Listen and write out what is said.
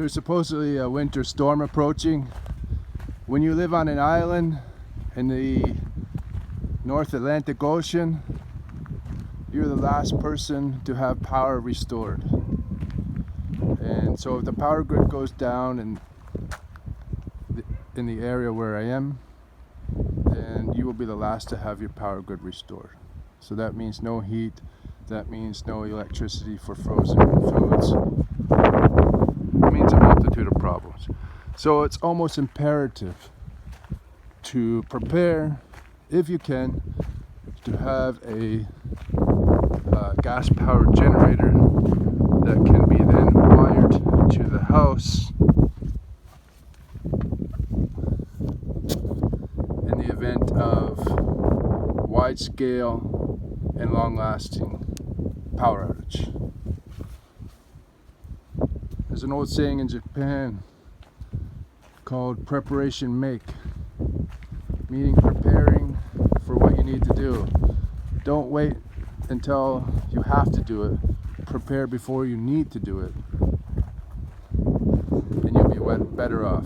There's supposedly a winter storm approaching. When you live on an island in the North Atlantic Ocean, you're the last person to have power restored. And so if the power grid goes down in the area where I am, then you will be the last to have your power grid restored. So that means no heat, that means no electricity for frozen foods. It means a multitude of problems. So it's almost imperative to prepare, if you can, to have a gas powered generator that can be then wired to the house in the event of wide scale and long lasting power outage. There's an old saying in Japan called preparation make, meaning preparing for what you need to do. Don't wait until you have to do it. Prepare before you need to do it, and you'll be better off.